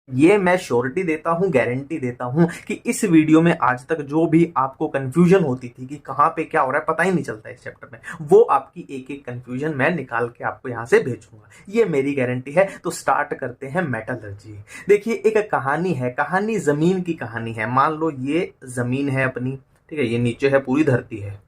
ये मैं श्योरिटी देता हूँ, गारंटी देता हूँ कि इस वीडियो में आज तक जो भी आपको कंफ्यूजन होती थी कि कहाँ पे क्या हो रहा है, पता ही नहीं चलता इस चैप्टर में, वो आपकी एक एक कंफ्यूजन मैं निकाल के आपको यहाँ से भेजूंगा, ये मेरी गारंटी है। तो स्टार्ट करते हैं मेटलर्जी। देखिए, एक कहानी है, कहानी जमीन की कहानी है। मान लो ये जमीन है अपनी, ठीक है, ये नीचे है, पूरी धरती है,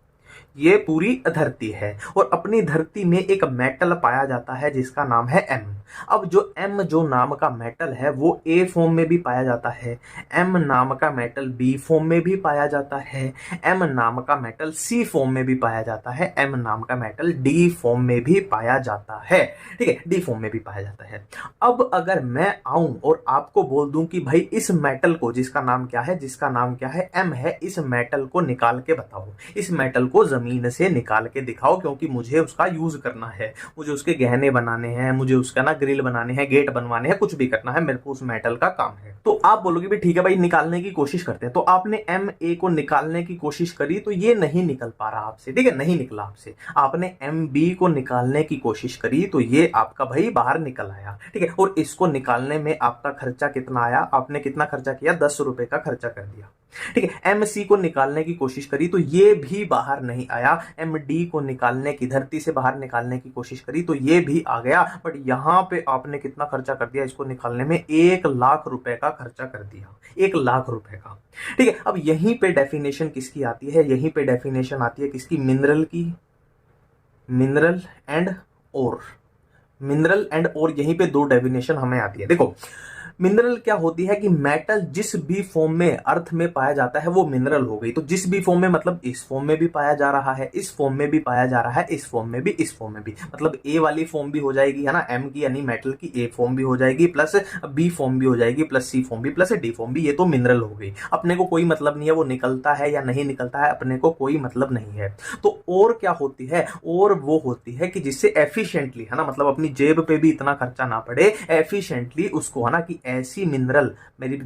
ये पूरी धरती है, और अपनी धरती में एक मेटल पाया जाता है जिसका नाम है एम। अब जो एम जो नाम का मेटल है वो ए फॉर्म में भी पाया जाता है, एम नाम का मेटल बी फॉर्म में भी पाया जाता है, एम नाम का मेटल सी फॉर्म में भी पाया जाता है, एम नाम का मेटल डी फॉर्म में भी पाया जाता है, ठीक है, डी फॉर्म में भी पाया जाता है। अब अगर मैं आऊं और आपको बोल दूं कि भाई इस मेटल को, जिसका नाम क्या है, जिसका नाम क्या है, एम है, इस मेटल को निकाल के बताओ, इस मेटल को जमीन से निकाल के दिखाओ, क्योंकि मुझे उसका यूज करना है, मुझे उसके गहने बनाने हैं, मुझे उसका ना ग्रिल बनाने हैं, गेट बनवाने हैं, कुछ भी करना है, मेरे को उस मेटल का काम है। तो आप बोलोगे भी ठीक है भाई, निकालने की कोशिश करते हैं। तो आपने एम ए को निकालने की कोशिश करी तो ये नहीं निकल पा रहा आपसे, ठीक है, नहीं निकला आपसे। आपने एम बी को निकालने की कोशिश करी तो ये आपका भाई बाहर निकल आया, ठीक है, और इसको निकालने में आपका खर्चा कितना आया, आपने कितना खर्चा किया, 10 रुपए का खर्चा कर दिया, ठीक है। एम सी को निकालने की कोशिश करी तो ये भी बाहर नहीं आया। एम डी को निकालने की, धरती से बाहर निकालने की कोशिश करी तो ये भी आ गया, बट यहां पे आपने कितना खर्चा कर दिया, इसको निकालने में 1 लाख रुपए का खर्चा कर दिया, 1 लाख रुपए का, ठीक है। अब यहीं पे डेफिनेशन किसकी आती है, यहीं पे डेफिनेशन आती है किसकी, मिनरल की, मिनरल एंड और, मिनरल एंड और, यहीं पे दो डेफिनेशन हमें आती है। देखो, मिनरल क्या होती है कि मेटल जिस भी फॉर्म में अर्थ में पाया जाता है वो मिनरल हो गई। तो जिस भी फॉर्म में, मतलब इस फॉर्म में भी पाया जा रहा है, इस फॉर्म में भी पाया जा रहा है, इस फॉर्म में भी, इस फॉर्म में भी, मतलब ए वाली फॉर्म भी हो जाएगी, है ना, एम की यानी मेटल की ए फॉर्म भी हो जाएगी, प्लस बी फॉर्म भी हो जाएगी, प्लस सी फॉर्म भी, प्लस डी फॉर्म भी, ये तो मिनरल हो गई। अपने को कोई मतलब नहीं है वो निकलता है या नहीं निकलता है, अपने को कोई मतलब नहीं है। तो और क्या होती है, और वो होती है कि जिससे एफिशिएंटली, है ना, मतलब अपनी जेब पे भी इतना खर्चा ना पड़े, एफिशिएंटली उसको, है ना, कि ऐसी मिनरल, मेरी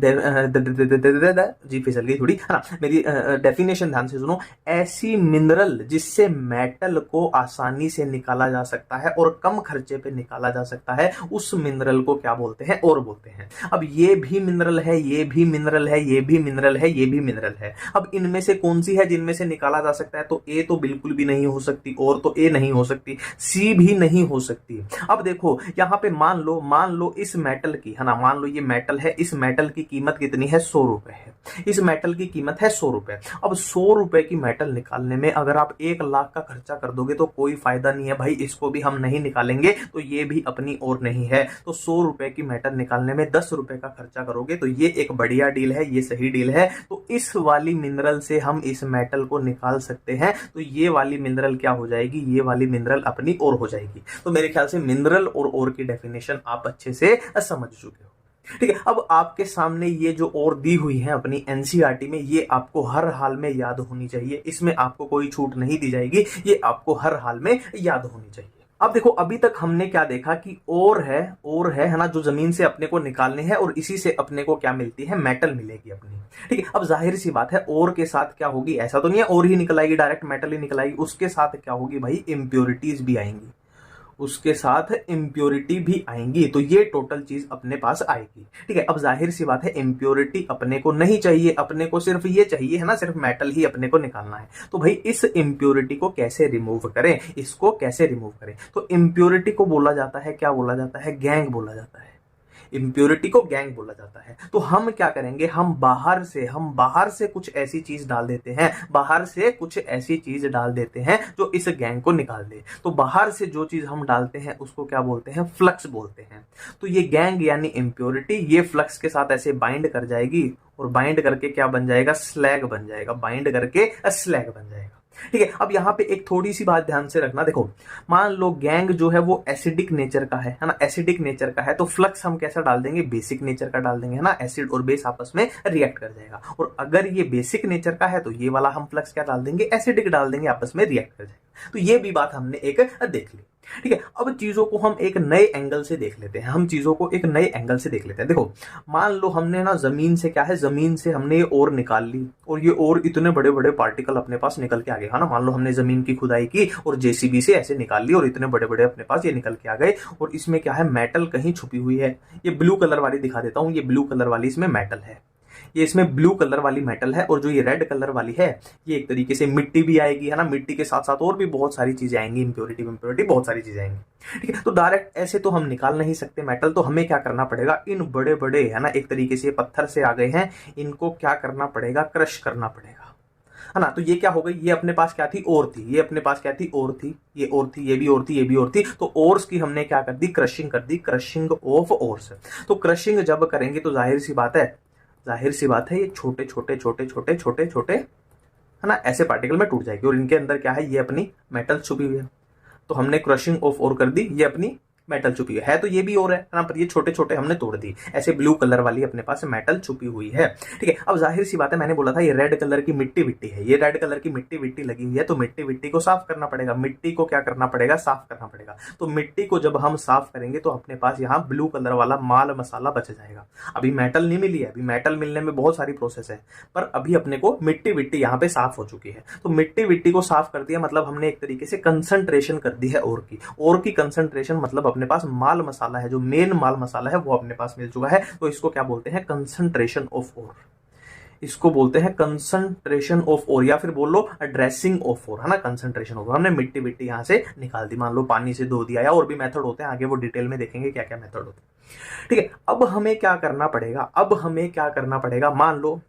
जी फिसल गई थोड़ी, है ना, मेरी डेफिनेशन ध्यान से सुनो, ऐसी मिनरल जिससे मेटल को आसानी से निकाला जा सकता है और कम खर्चे पे निकाला जा सकता है, उस मिनरल को क्या बोलते हैं, और बोलते हैं। अब ये भी मिनरल है, ये भी मिनरल है, ये भी मिनरल है, ये भी मिनरल है। अब इनमें से कौन सी है जिनमें से निकाला जा सकता है, तो ए तो बिल्कुल भी नहीं हो सकती, और तो ए नहीं हो सकती, सी भी नहीं हो सकती। अब देखो यहां पे मान लो इस मेटल की, है ना, मान लो ये मेटल है, इस मेटल की कीमत कितनी है, 100 रुपए है, इस मेटल की कीमत है 100 रुपए। अब 100 रुपए की मेटल निकालने में अगर आप 1 लाख का खर्चा कर दोगे तो कोई फायदा नहीं है भाई, इसको भी हम नहीं निकालेंगे तो ये भी अपनी ओर नहीं है। तो 100 रुपए की मेटल निकालने में 10 रुपए का खर्चा करोगे तो ये एक बढ़िया डील है, ये सही डील है। तो इस वाली मिनरल से हम इस मेटल को निकाल सकते हैं, तो ये वाली मिनरल क्या हो जाएगी, ये वाली मिनरल अपनी ओर हो जाएगी। तो मेरे ख्याल से मिनरल और ओर की डेफिनेशन आप अच्छे से समझ चुके हो, ठीक है। अब आपके सामने ये जो और दी हुई है अपनी एनसीईआरटी में, ये आपको हर हाल में याद होनी चाहिए, इसमें आपको कोई छूट नहीं दी जाएगी, ये आपको हर हाल में याद होनी चाहिए। अब देखो, अभी तक हमने क्या देखा कि और है ना, जो जमीन से अपने को निकालने हैं, और इसी से अपने को क्या मिलती है, मेटल मिलेगी अपनी, ठीक है। अब जाहिर सी बात है, और के साथ क्या होगी, ऐसा तो नहीं है और ही निकल आएगी, डायरेक्ट मेटल ही निकल आएगी, उसके साथ क्या होगी भाई, इंप्योरिटीज भी आएंगी, उसके साथ इंप्योरिटी भी आएंगी, तो ये टोटल चीज अपने पास आएगी, ठीक है। अब जाहिर सी बात है, इंप्योरिटी अपने को नहीं चाहिए, अपने को सिर्फ ये चाहिए, है ना, सिर्फ मेटल ही अपने को निकालना है। तो भाई इस इंप्योरिटी को कैसे रिमूव करें, इसको कैसे रिमूव करें, तो इंप्योरिटी को बोला जाता है, क्या बोला जाता है, गैंग बोला जाता है, इंप्योरिटी को गैंग बोला जाता है। तो हम क्या करेंगे, हम बाहर से कुछ ऐसी चीज डाल देते हैं, बाहर से कुछ ऐसी चीज डाल देते हैं जो इस गैंग को निकाल दे। तो बाहर से जो चीज हम डालते हैं उसको क्या बोलते हैं, फ्लक्स बोलते हैं। तो ये गैंग यानी इंप्योरिटी, ये फ्लक्स के साथ ऐसे बाइंड कर जाएगी, और बाइंड करके क्या बन जाएगा, स्लैग बन जाएगा, बाइंड करके स्लैग बन जाएगा, ठीक है। अब यहाँ पे एक थोड़ी सी बात ध्यान से रखना, देखो मान लो गैंग जो है वो एसिडिक नेचर का है ना, एसिडिक नेचर का है, तो फ्लक्स हम कैसा डाल देंगे, बेसिक नेचर का डाल देंगे, है ना, एसिड और बेस आपस में रिएक्ट कर जाएगा। और अगर ये बेसिक नेचर का है तो ये वाला हम फ्लक्स क्या डाल देंगे, एसिडिक डाल देंगे, आपस में रिएक्ट कर जाएगा। तो ये भी बात हमने एक देख ली, ठीक है, अब चीजों को हम एक नए एंगल से देख लेते हैं, हम चीजों को एक नए एंगल से देख लेते हैं। देखो, मान लो हमने ना जमीन से क्या है, जमीन से हमने ये ओर निकाल ली और ये ओर इतने बड़े बड़े पार्टिकल अपने पास निकल के आ गए, है ना। मान लो हमने जमीन की खुदाई की और जेसीबी से ऐसे निकाल ली और इतने बड़े बड़े अपने पास ये निकल के आ गए, और इसमें क्या है, मेटल कहीं छुपी हुई है। ये ब्लू कलर वाली दिखा देता हूं, ये ब्लू कलर वाली इसमें मेटल है, ये इसमें ब्लू कलर वाली मेटल है, और जो ये रेड कलर वाली है ये एक तरीके से मिट्टी भी आएगी, है ना। मिट्टी के साथ साथ और भी बहुत सारी चीजें आएंगी, इंप्योरिटी बहुत सारी चीजें आएंगी। ठीक है, तो डायरेक्ट ऐसे तो हम निकाल नहीं सकते मेटल, तो हमें क्या करना पड़ेगा, इन बड़े बड़े, है ना, एक तरीके से पत्थर से आ गए हैं, इनको क्या करना पड़ेगा, क्रश करना पड़ेगा, है ना। तो ये क्या हो गई, ये अपने पास क्या थी, ओर थी, ये अपने पास क्या थी, ओर थी, ये ओर थी, ये भी ओर थी, ये भी ओर थी। तो ओर्स की हमने क्या कर दी, क्रशिंग कर दी, क्रशिंग ऑफ ओर्स। तो क्रशिंग जब करेंगे तो जाहिर सी बात है, ये छोटे छोटे छोटे छोटे छोटे छोटे, है ना, ऐसे पार्टिकल में टूट जाएगी, और इनके अंदर क्या है, ये अपनी मेटल छुपी हुई है। तो हमने क्रशिंग ऑफ ओर कर दी, ये अपनी मेटल छुपी है तो ये भी और है ना, पर ये छोटे छोटे हमने तोड़ दी, ऐसे ब्लू कलर वाली अपने पास मेटल छुपी हुई है। ठीक है, अब जाहिर सी बात है, मैंने बोला था ये रेड कलर की मिट्टी विट्टी है, ये रेड कलर की मिट्टी विट्टी लगी हुई है, तो मिट्टी विट्टी को साफ करना पड़ेगा, मिट्टी को क्या करना पड़ेगा, साफ करना पड़ेगा। तो मिट्टी को जब हम साफ करेंगे तो अपने पास यहाँ ब्लू कलर वाला माल मसाला बच जाएगा। अभी मेटल नहीं मिली है, अभी मेटल मिलने में बहुत सारी प्रोसेस है, पर अभी अपने को मिट्टी विट्टी यहाँ पे साफ हो चुकी है। तो मिट्टी विट्टी को साफ कर दिया, मतलब हमने एक तरीके से कंसंट्रेशन कर दी है ओर की कंसंट्रेशन, मतलब अपने पास माल मसाला है, जो मेन माल मसाला है वो अपने पास मिल चुका है। तो इसको क्या बोलते हैं, कंसंट्रेशन ऑफ ओर, इसको बोलते हैं कंसंट्रेशन ऑफ ओर, या फिर बोल लो ड्रेसिंग ऑफ ओर, है ना। कंसंट्रेशन ऑफ ओर, हमने मिट्टी विट्टी यहां से निकाल दी, मान लो पानी से धो दिया, या और भी मेथड होते हैं, आगे वो डिटेल में देखेंगे क्या क्या मेथड होते हैं। ठीक है, अब हमें क्या करना पड़ेगा, मान लो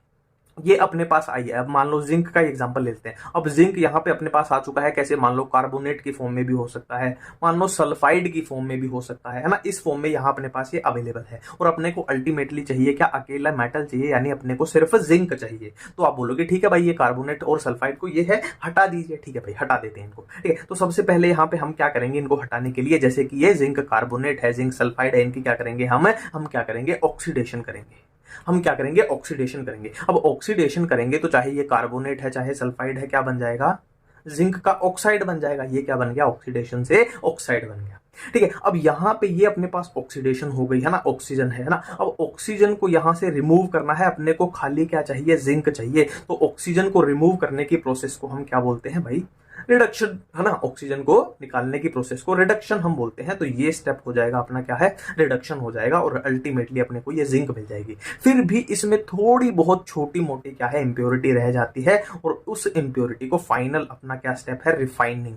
ये अपने पास आई है। अब मान लो जिंक का एग्जांपल लेते हैं, अब जिंक यहाँ पे अपने पास आ चुका है, कैसे, मान लो कार्बोनेट की फॉर्म में भी हो सकता है, मान लो सल्फाइड की फॉर्म में भी हो सकता है ना। इस फॉर्म में यहाँ अपने पास ये अवेलेबल है, और अपने को अल्टीमेटली चाहिए क्या, अकेला मेटल चाहिए, यानी अपने को सिर्फ जिंक चाहिए। तो आप बोलोगे ठीक है भाई, ये कार्बोनेट और सल्फाइड को ये है, हटा दीजिए। ठीक है भाई, हटा देते हैं इनको। ठीक है, तो सबसे पहले यहाँ पे हम क्या करेंगे, इनको हटाने के लिए, जैसे कि ये जिंक कार्बोनेट है, जिंक सल्फाइड है, इनकी क्या करेंगे, हम क्या करेंगे, ऑक्सीडेशन करेंगे। ऑक्सीडेशन करेंगे। अब ऑक्सीडेशन करेंगे तो चाहे ये कार्बोनेट है चाहे सल्फाइड है, क्या बन जाएगा, जिंक का ऑक्साइड बन जाएगा। ये क्या बन गया, ऑक्सीडेशन से ऑक्साइड बन गया। ठीक है, अब यहां पे ये अपने पास ऑक्सीडेशन हो गई, है ना, ऑक्सीजन है ना। अब ऑक्सीजन को यहां से रिमूव करना है, अपने को खाली क्या चाहिए, जिंक चाहिए। तो ऑक्सीजन को रिमूव करने की प्रोसेस को हम क्या बोलते हैं भाई, रिडक्शन, है ना। ऑक्सीजन को निकालने की प्रोसेस को रिडक्शन हम बोलते हैं। तो ये स्टेप हो जाएगा अपना, क्या है, रिडक्शन हो जाएगा, और अल्टीमेटली अपने को ये जिंक मिल जाएगी। फिर भी इसमें थोड़ी बहुत छोटी मोटी क्या है, इंप्योरिटी रह जाती है, और उस इंप्योरिटी को फाइनल अपना क्या स्टेप है, रिफाइनिंग।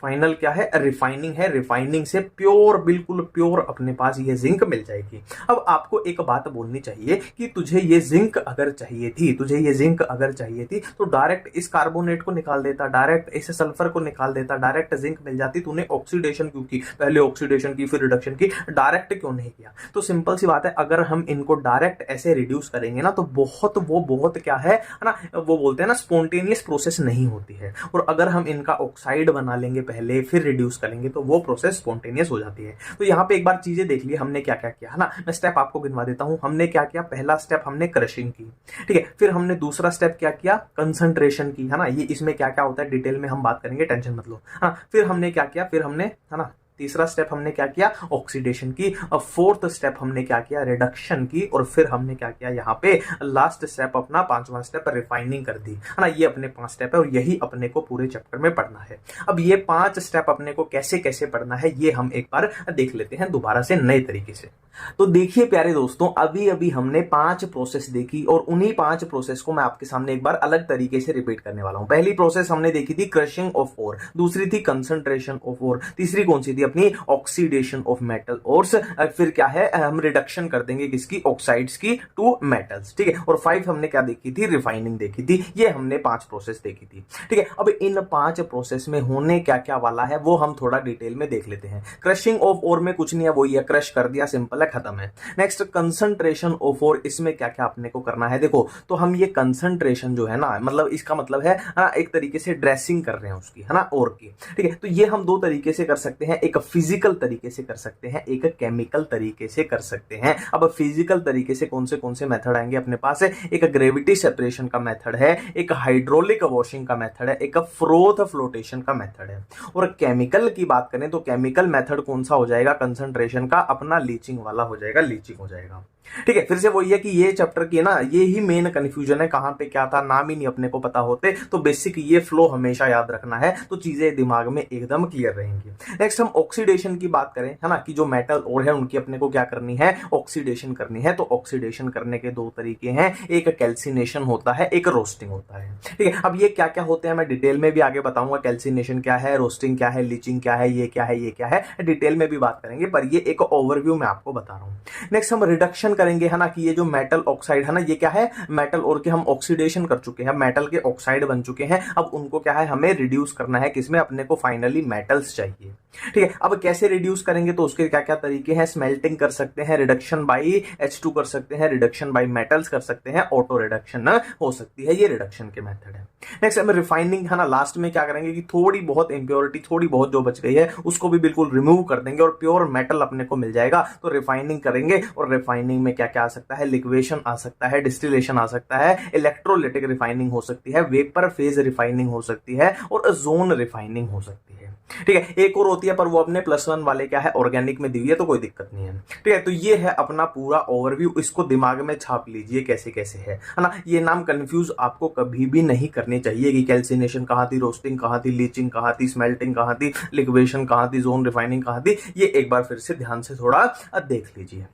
फाइनल क्या है, रिफाइनिंग है। रिफाइनिंग से प्योर, बिल्कुल प्योर अपने पास ये जिंक मिल जाएगी। अब आपको एक बात बोलनी चाहिए कि तुझे ये जिंक अगर चाहिए थी तो डायरेक्ट इस कार्बोनेट को निकाल देता, डायरेक्ट इस सल्फर को निकाल देता, डायरेक्ट जिंक मिल जाती। तूने ऑक्सीडेशन क्यों की, पहले ऑक्सीडेशन की फिर रिडक्शन की, डायरेक्ट क्यों नहीं किया। तो सिंपल सी बात है, अगर हम इनको डायरेक्ट ऐसे रिड्यूस करेंगे ना तो बहुत क्या है ना, वो बोलते हैं ना, स्पॉन्टेनियस प्रोसेस नहीं होती है। और अगर हम इनका ऑक्साइड बना लेंगे पहले फिर रिड्यूस करेंगे तो वो प्रोसेस स्पॉन्टेनियस हो जाती है। तो यहाँ पे एक बार चीजें देख ली हमने क्या क्या किया, है ना। मैं स्टेप आपको गिनवा देता हूं, हमने क्या किया, पहला स्टेप हमने क्रशिंग की, ठीक है। फिर हमने दूसरा स्टेप क्या किया, कंसंट्रेशन की, है ना। ये इसमें क्या क्या होता है डिटेल में हम बात करेंगे, टेंशन मत लो। हाँ, फिर हमने क्या किया, फिर हमने, है ना, तीसरा स्टेप हमने क्या किया, ऑक्सीडेशन की। और फोर्थ स्टेप हमने क्या किया, रिडक्शन की। और फिर हमने क्या किया, यहाँ पे लास्ट स्टेप अपना पांचवा स्टेप रिफाइनिंग कर दी, है ना। ये अपने 5 स्टेप है और यही अपने को पूरे चैप्टर में पढ़ना है। अब ये 5 स्टेप अपने को कैसे कैसे पढ़ना है ये हम एक बार देख लेते हैं दोबारा से नए तरीके से। तो देखिए प्यारे दोस्तों, अभी अभी हमने 5 प्रोसेस देखी और उन्हीं 5 प्रोसेस को मैं आपके सामने एक बार अलग तरीके से रिपीट करने वाला हूं। पहली प्रोसेस हमने देखी थी क्रशिंग ऑफ ओर, दूसरी थी कंसंट्रेशन ऑफ ओर, तीसरी कौन सी थी अपनी, ऑक्सीडेशन ऑफ मेटल ओर्स। फिर क्या है, हम रिडक्शन कर देंगे किसकी, ऑक्साइड्स की टू मेटल्स, ठीक है। और 5 हमने क्या देखी थी, रिफाइनिंग देखी थी। ये हमने 5 प्रोसेस देखी थी, ठीक है। अब इन 5 प्रोसेस में होने क्या क्या वाला है वो हम थोड़ा डिटेल में देख लेते हैं। क्रशिंग ऑफ ओर में कुछ नहीं है, वही है, क्रश कर दिया, सिंपल है, खत्म है। नेक्स्ट कंसंट्रेशन ऑफ ओर, इसमें क्या क्या अपने को करना है, देखो तो हम ये कंसंट्रेशन जो है ना, मतलब इसका मतलब है ना, एक तरीके से ड्रेसिंग कर रहे हैं उसकी, है ना, ओर की, ठीक है। तो ये हम 2 तरीके से कर सकते हैं, एक फिजिकल तरीके से कर सकते हैं, एक केमिकल तरीके से कर सकते हैं। अब फिजिकल तरीके से कौन से मेथड आएंगे अपने पास है, एक ग्रेविटी सेपरेशन का मेथड है, एक हाइड्रोलिक वॉशिंग का मेथड है, एक फ्रोथ फ्लोटेशन का मेथड है। और केमिकल की बात करें तो केमिकल मेथड कौन सा हो जाएगा, कंसंट्रेशन का अपना लीचिंग वाला हो जाएगा, लीचिंग हो जाएगा। ठीक है, फिर से वही है कि ये चैप्टर की ना ये ही मेन कंफ्यूजन है, कहां पे क्या था नाम ही नहीं अपने को पता होते, तो बेसिक ये फ्लो हमेशा याद रखना है, तो चीजें दिमाग में एकदम क्लियर रहेंगी। नेक्स्ट हम ऑक्सीडेशन की बात करें, है ना, कि जो मेटल और है उनकी अपने को क्या करनी है, ऑक्सीडेशन करनी है। तो ऑक्सीडेशन करने के दो तरीके हैं, एक कैल्सिनेशन होता है, एक रोस्टिंग होता है। ठीक है, अब ये क्या क्या होते हैं मैं डिटेल में भी आगे बताऊंगा, कैल्सिनेशन क्या है, रोस्टिंग क्या है, लीचिंग क्या है, ये क्या है, ये क्या है, डिटेल में भी बात करेंगे, पर ये एक ओवरव्यू मैं आपको बता रहा हूं। नेक्स्ट हम रिडक्शन करेंगे, है ना, कि ये जो मेटल ऑक्साइड है ना, ये क्या है, मेटल और के हम ऑक्सीडेशन कर चुके हैं, मेटल के ऑक्साइड बन चुके हैं, अब उनको क्या है हमें रिड्यूस करना है, किसमें, अपने को फाइनली मेटल्स चाहिए। ठीक है, अब कैसे रिड्यूस करेंगे, तो उसके क्या क्या तरीके हैं, स्मेल्टिंग कर सकते हैं, रिडक्शन बाई H2 कर सकते हैं, रिडक्शन बाई मेटल्स कर सकते हैं, ऑटो रिडक्शन हो सकती है, ये रिडक्शन के मेथड है। नेक्स्ट हम रिफाइनिंग, है ना, लास्ट में क्या करेंगे कि थोड़ी बहुत इंप्योरिटी, थोड़ी बहुत जो बच गई है उसको भी बिल्कुल रिमूव कर देंगे और प्योर मेटल अपने को मिल जाएगा, तो रिफाइनिंग करेंगे। और रिफाइनिंग में क्या क्या आ सकता है, लिक्वेशन आ सकता है, डिस्टिलेशन आ सकता है, इलेक्ट्रोलिटिक रिफाइनिंग हो सकती है, वेपर फेज रिफाइनिंग हो सकती है, और जोन रिफाइनिंग हो सकती है। ठीक है, एक और होती है पर वो अपने +1 वाले क्या है ऑर्गेनिक में दी हुई है, तो कोई दिक्कत नहीं है। ठीक है, तो ये है अपना पूरा ओवरव्यू, इसको दिमाग में छाप लीजिए कैसे कैसे है ना। ये नाम कंफ्यूज आपको कभी भी नहीं करने चाहिए कि कैल्सिनेशन कहां थी, रोस्टिंग कहां थी, लीचिंग कहां थी, स्मेल्टिंग कहां थी, लिक्वेशन कहां थी, जोन रिफाइनिंग कहां थी, ये एक बार फिर से ध्यान से थोड़ा देख लीजिए।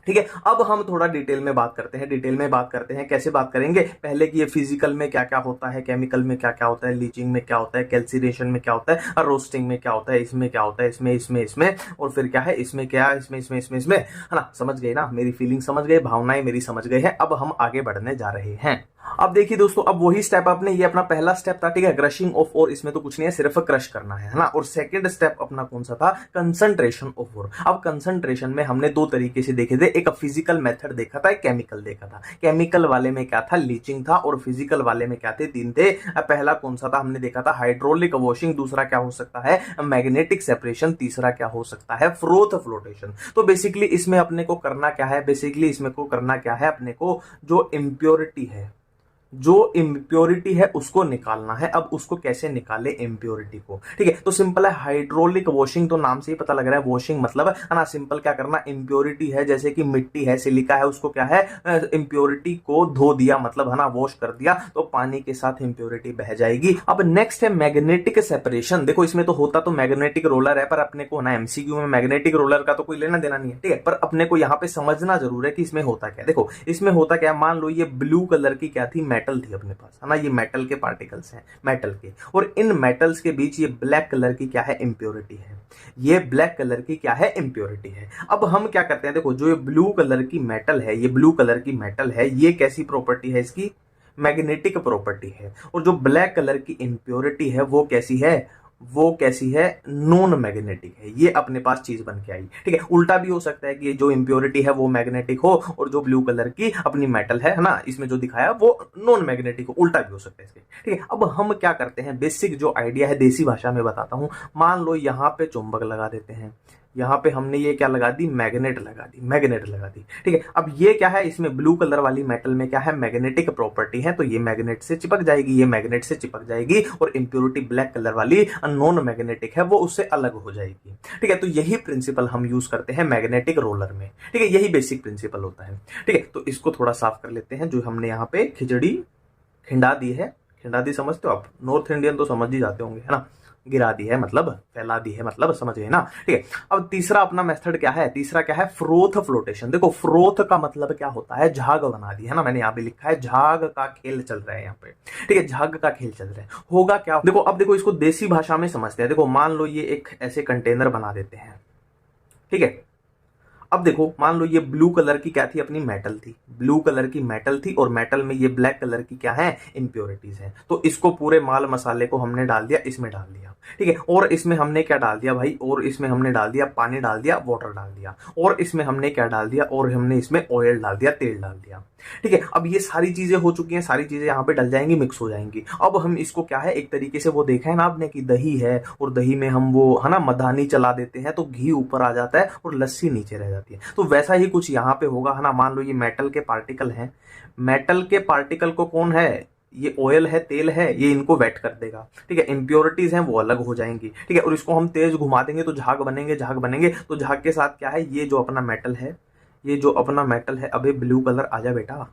ठीक है, अब हम थोड़ा डिटेल में बात करते हैं, डिटेल में बात करते हैं, कैसे बात करेंगे, पहले कि ये फिजिकल में क्या क्या होता है, केमिकल में क्या क्या होता है, लीचिंग में क्या होता है, कैल्सिनेशन में क्या होता है, और रोस्टिंग में क्या होता है, इसमें क्या होता है, इसमें और फिर क्या है, इसमें क्या, इसमें, है ना। समझ गए ना, मेरी फीलिंग समझ गए, भावनाएं मेरी समझ गए हैं। अब हम आगे बढ़ने जा रहे हैं। अब देखिए दोस्तों, अब वही स्टेप आपने, ये अपना पहला स्टेप था, ठीक है, क्रशिंग ऑफ ओर, इसमें तो कुछ नहीं है, सिर्फ क्रश करना है ना। और सेकंड स्टेप अपना कौन सा था, कंसंट्रेशन ऑफ ओर। अब कंसंट्रेशन में हमने दो तरीके से देखे थे, एक फिजिकल मेथड देखा था, एक केमिकल देखा था। केमिकल वाले में क्या था, लीचिंग था, और फिजिकल वाले में क्या थे, तीन थे। पहला कौन सा था, हमने देखा था हाइड्रोलिक वॉशिंग, दूसरा क्या हो सकता है, मैग्नेटिक सेपरेशन, तीसरा क्या हो सकता है, फ्रोथ फ्लोटेशन। तो बेसिकली इसमें अपने को करना क्या है, बेसिकली इसमें को करना क्या है, अपने को जो इम्प्योरिटी है, जो इम्प्योरिटी है उसको निकालना है। अब उसको कैसे निकाले इम्प्योरिटी को, ठीक है, तो सिंपल है, हाइड्रोलिक वॉशिंग, तो नाम से ही पता लग रहा है वॉशिंग मतलब है ना, सिंपल क्या करना, इम्प्योरिटी है, जैसे कि मिट्टी है, सिलिका है, उसको क्या है, इम्प्योरिटी को धो दिया, मतलब है ना, वॉश कर दिया, तो पानी के साथ इम्प्योरिटी बह जाएगी। अब नेक्स्ट है मैग्नेटिक सेपरेशन। देखो इसमें तो होता तो मैग्नेटिक रोलर है, पर अपने को ना एमसीक्यू में मैग्नेटिक रोलर का तो कोई लेना देना नहीं है, ठीक है, पर अपने को यहां पे समझना जरूर है कि इसमें होता क्या। देखो इसमें होता क्या, मान लो ये ब्लू कलर की क्या थी, मेटल थी अपने पास, है ना, ये मेटल के पार्टिकल्स हैं, मेटल के, और इन मेटल्स के बीच ये ब्लैक कलर की क्या है, इंप्योरिटी है, ये ब्लैक कलर की क्या है, इंप्योरिटी है। अब हम क्या करते हैं, देखो जो ये ब्लू कलर की मेटल है, ये ब्लू कलर की मेटल है, ये कैसी प्रॉपर्टी है इसकी, मैग्नेटिक प्रॉपर्टी है, और जो ब्लैक कलर की इंप्योरिटी है वो कैसी है, वो कैसी है, नॉन मैग्नेटिक है। ये अपने पास चीज बन के आई, ठीक है। उल्टा भी हो सकता है कि जो इंप्योरिटी है वो मैग्नेटिक हो और जो ब्लू कलर की अपनी मेटल है ना, इसमें जो दिखाया वो नॉन मैग्नेटिक हो, उल्टा भी हो सकता है इसके, ठीक है। अब हम क्या करते हैं, बेसिक जो आइडिया है देसी भाषा में बताता हूं। मान लो यहां पे चुंबक लगा देते हैं, यहाँ पे हमने ये क्या लगा दी, मैग्नेट लगा दी, मैग्नेट लगा दी, ठीक है। अब ये क्या है, इसमें ब्लू कलर वाली मेटल में क्या है, मैग्नेटिक प्रॉपर्टी है, तो ये मैग्नेट से चिपक जाएगी, ये मैग्नेट से चिपक जाएगी, और इंप्योरिटी ब्लैक कलर वाली नॉन मैग्नेटिक है, वो उससे अलग हो जाएगी, ठीक है। तो यही प्रिंसिपल हम यूज करते हैं मैग्नेटिक रोलर में, ठीक है, यही बेसिक प्रिंसिपल होता है, ठीक है। तो इसको थोड़ा साफ कर लेते हैं, जो हमने यहाँ पे खिचड़ी खिंडा दी है, खिंडा दी समझते हो आप, नॉर्थ इंडियन तो समझ ही जाते होंगे, है ना, गिरा दी है मतलब फैला दी है, मतलब समझ गए ना, ठीक है। अब तीसरा अपना मेथड क्या है, तीसरा क्या है, फ्रोथ फ्लोटेशन। देखो फ्रोथ का मतलब क्या होता है, झाग बना दी, है ना, मैंने यहाँ पे लिखा है झाग का खेल चल रहा है यहाँ पे, ठीक है, झाग का खेल चल रहा है। होगा क्या, देखो अब देखो इसको देसी भाषा में समझते हैं। देखो मान लो ये एक ऐसे कंटेनर बना देते हैं, ठीक है। अब देखो, मान लो ये ब्लू कलर की क्या थी, अपनी मेटल थी, ब्लू कलर की मेटल थी, और मेटल में ये ब्लैक कलर की क्या है, इंप्योरिटीज हैं। तो इसको पूरे माल मसाले को हमने डाल दिया, इसमें डाल दिया, ठीक है। और इसमें हमने क्या डाल दिया भाई, और इसमें हमने डाल दिया पानी, डाल दिया वाटर, डाल दिया, और इसमें हमने क्या डाल दिया, और हमने इसमें ऑयल डाल दिया, तेल डाल दिया, ठीक है। अब ये सारी चीजें हो चुकी हैं, सारी चीजें यहाँ पे डल जाएंगी, मिक्स हो जाएंगी। अब हम इसको क्या है, एक तरीके से वो देखा है ना आपने कि दही है, और दही में हम वो है ना मधानी चला देते हैं, तो घी ऊपर आ जाता है और लस्सी नीचे रह जाती है। तो वैसा ही कुछ यहाँ पे होगा, है ना। मान लो ये मेटल के पार्टिकल हैं, मेटल के पार्टिकल को कौन है, ये ऑयल है, तेल है, ये इनको वेट कर देगा, ठीक है। इंप्योरिटीज हैं वो अलग हो जाएंगी, ठीक है। और इसको हम तेज घुमा देंगे तो झाग बनेंगे, झाग बनेंगे, तो झाग के साथ क्या है, ये जो अपना मेटल है, ये जो अपना मेटल है, अबे ब्लू कलर आजा बेटा,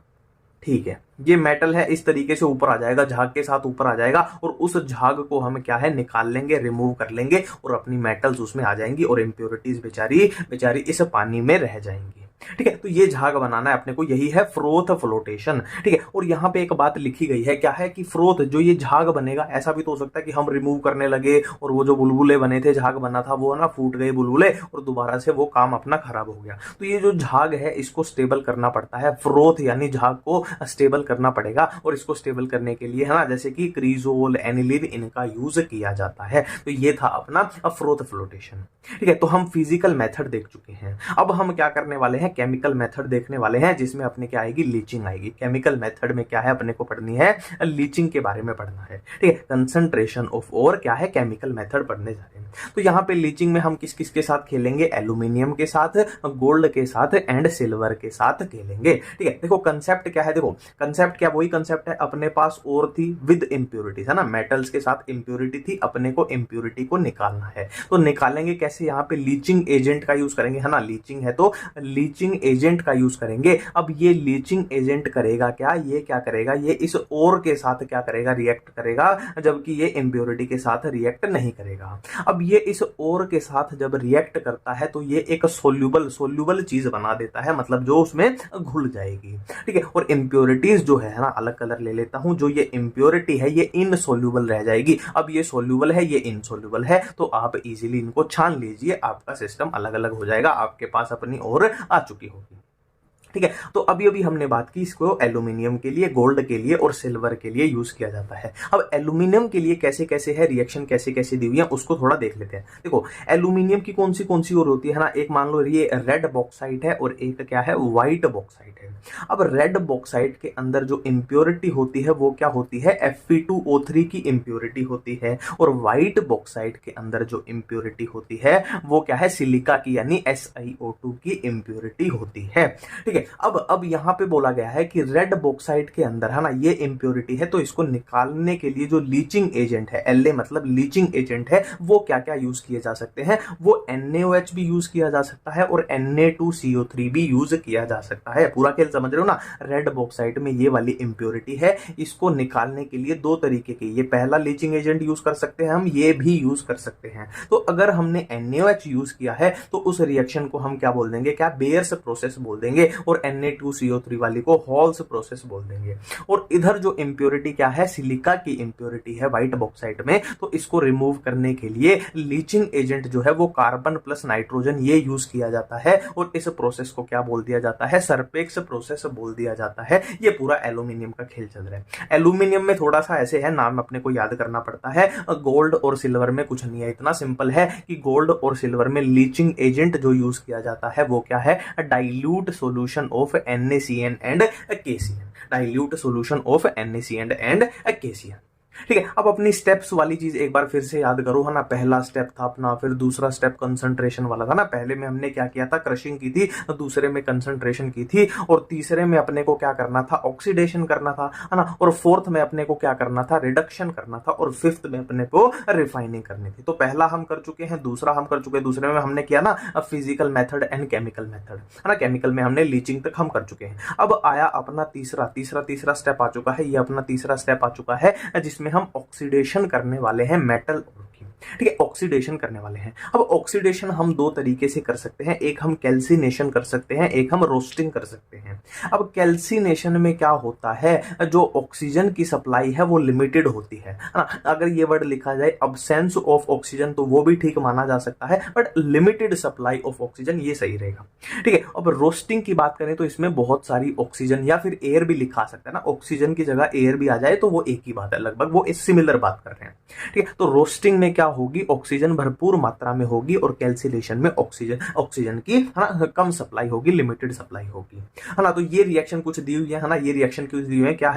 ठीक है। ये मेटल है, इस तरीके से ऊपर आ जाएगा, झाग के साथ ऊपर आ जाएगा, और उस झाग को हम क्या है, निकाल लेंगे, रिमूव कर लेंगे, और अपनी मेटल्स उसमें आ जाएंगी, और इंप्योरिटीज बेचारी बेचारी इस पानी में रह जाएंगी, ठीक है। तो ये झाग बनाना है अपने को, यही है फ्रोथ फ्लोटेशन, ठीक है। और यहाँ पे एक बात लिखी गई है, क्या है कि फ्रोथ, जो ये झाग बनेगा, ऐसा भी तो हो सकता है कि हम रिमूव करने लगे और वो जो बुलबुले बने थे, झाग बना था, वो ना फूट गए बुलबुले, और दोबारा से वो काम अपना खराब हो गया। तो ये जो झाग है, इसको स्टेबल करना पड़ता है, फ्रोथ यानी झाग को स्टेबल करना पड़ेगा। और इसको स्टेबल करने के लिए, है ना, जैसे कि क्रीजोल, एनिलीन, इनका यूज किया जाता है। तो ये था अपना फ्रोथ फ्लोटेशन, ठीक है। तो हम फिजिकल मेथड देख चुके हैं, अब हम क्या करने वाले हैं, केमिकल मेथड देखने वाले हैं, जिसमें अपने क्या आएगी, लीचिंग आएगी। केमिकल मेथड में क्या है, अपने को पढ़नी है लीचिंग के बारे में पढ़ना है, ठीक है। कंसंट्रेशन ऑफ और क्या है, केमिकल मेथड पढ़ने जा रहे हैं। तो यहाँ पे लीचिंग में हम किस किस के साथ खेलेंगे, एल्यूमिनियम के साथ, गोल्ड के साथ, एंड सिल्वर के साथ खेलेंगे, ठीक है। देखो कंसेप्ट क्या है, देखो कंसेप्ट क्या, वही कंसेप्ट है, अपने पास और थी विद इंप्योरिटीज, है ना, मेटल्स के साथ इंप्योरिटी थी, अपने को इंप्योरिटी को निकालना है। तो निकालेंगे कैसे, यहाँ पे लीचिंग एजेंट का यूज करेंगे, है ना, लीचिंग है तो लीचिंग एजेंट का यूज करेंगे। अब ये लीचिंग एजेंट करेगा क्या, ये क्या करेगा, ये इस ओर के साथ क्या करेगा, रिएक्ट करेगा, जबकि ये इंप्योरिटी के साथ रिएक्ट नहीं करेगा। अब ये इस ओर के साथ जब रिएक्ट करता है, तो ये एक सोल्यूबल चीज बना देता है, मतलब जो उसमें घुल जाएगी, ठीक है। और इंप्योरिटीज जो है ना, अलग कलर ले लेता हूं, जो ये इंप्योरिटी है, ये इनसोल्यूबल रह जाएगी। अब ये सोल्यूबल है, ये इनसोल्यूबल है, तो आप इजीली इनको छान लीजिए, आपका सिस्टम अलग अलग हो जाएगा, आपके पास अपनी ओर आ चुकी होगी, ठीक है। तो अभी अभी हमने बात की, इसको एल्यूमिनियम के लिए, गोल्ड के लिए और सिल्वर के लिए यूज किया जाता है। अब एल्यूमिनियम के लिए कैसे कैसे है, रिएक्शन कैसे कैसे दी हुई है, उसको थोड़ा देख लेते हैं। देखो एल्यूमिनियम की कौन सी और होती है ना, एक मान लो ये रेड बॉक्साइट है, और एक क्या है, व्हाइट बॉक्साइट है। अब रेड बॉक्साइट के अंदर जो इंप्योरिटी होती है, वो क्या होती है, Fe2O3 की इंप्योरिटी होती है, और व्हाइट बॉक्साइट के अंदर जो इंप्योरिटी होती है, वो क्या है, सिलिका की यानी SiO2 की इंप्योरिटी होती है, ठीक है। अब यहाँ पे बोला गया है कि रेड बॉक्साइट के अंदर, है ना, ये इंप्योरिटी है, तो इसको निकालने के लिए जो लीचिंग एजेंट है, La मतलब लीचिंग एजेंट है, वो क्या क्या यूज किए जा सकते हैं, वो NaOH भी यूज किया जा सकता है, और Na2CO3 भी यूज किया जा सकता है। पूरा खेल समझ रहे हो ना। रेड बॉक्साइट में ये वाली इंप्योरिटी है, इसको निकालने के लिए दो तरीके के, ये पहला लीचिंग एजेंट यूज कर सकते हैं हम, ये भी यूज कर सकते हैं। तो अगर हमने NaOH यूज किया है, तो उस रिएक्शन को हम क्या बोल देंगे, क्या बेयर्स प्रोसेस बोल देंगे, और Na2CO3 वाली को हॉल्स प्रोसेस बोल देंगे। और इधर जो इंप्योरिटी क्या है, सिलिका की इंप्योरिटी है व्हाइट बॉक्साइट में, तो इसको रिमूव करने के लिए लीचिंग एजेंट जो है वो कार्बन प्लस नाइट्रोजन ये यूज किया जाता है, और इस प्रोसेस को क्या बोल दिया जाता है, सरपेक्स प्रोसेस बोल दिया जाता है। ये पूरा एल्यूमिनियम का खेल चल रहा है। एल्यूमिनियम में थोड़ा सा ऐसे है, नाम अपने को याद करना पड़ता है। गोल्ड और सिल्वर में कुछ नहीं है, इतना सिंपल है कि गोल्ड और सिल्वर में लीचिंग एजेंट जो यूज किया जाता है, वो क्या है, dilute solution of NaCN and KCN, dilute solution of NaCN and KCN, ठीक है। अब अपनी स्टेप्स वाली चीज एक बार फिर से याद करो, है ना। पहला स्टेप था अपना, फिर दूसरा स्टेप कंसंट्रेशन वाला था ना। पहले में हमने क्या किया था, क्रशिंग की थी, दूसरे में कंसंट्रेशन की थी, और तीसरे में अपने को क्या करना था, ऑक्सीडेशन करना था, है ना। और फोर्थ में अपने को क्या करना था, रिडक्शन करना था, और फिफ्थ में अपने को रिफाइनिंग करनी थी। तो पहला हम कर चुके हैं, दूसरा हम कर चुके हैं, दूसरे में हमने किया ना physical method and chemical method, है ना। केमिकल में हमने लीचिंग तक हम कर चुके हैं। अब आया अपना तीसरा स्टेप आ चुका है, ये अपना तीसरा स्टेप आ चुका है, जिसमें हम ऑक्सीडेशन करने वाले हैं मेटल आपकी। ठीक है, ऑक्सीडेशन करने वाले हैं। अब ऑक्सीडेशन हम दो तरीके से कर सकते हैं, एक हम कैल्सिनेशन कर सकते हैं, एक हम रोस्टिंग कर सकते हैं। अब कैल्सिनेशन में क्या होता है, जो ऑक्सीजन की सप्लाई है वो लिमिटेड होती है ना। अगर ये वर्ड लिखा जाए अब्सेंस ऑफ ऑक्सीजन तो वो भी ठीक माना जा सकता है, but limited supply of oxygen ये सही रहेगा। ठीक है, अब रोस्टिंग की बात करें तो इसमें बहुत सारी ऑक्सीजन या फिर एयर भी लिखा सकता है ना, ऑक्सीजन की जगह एयर भी आ जाए तो वो एक ही बात है, लगभग वो इस सिमिलर बात कर रहे हैं। ठीक है, तो रोस्टिंग में क्या होगी, ऑक्सीजन भरपूर मात्रा में होगी और कैल्सिनेशन में ऑक्सीजन की है ना कम सप्लाई होगी, लिमिटेड सप्लाई होगी, है ना। तो ये रिएक्शन कुछ दी हुई है ना, ये रिएक्शन कुछ दी हुई है। क्या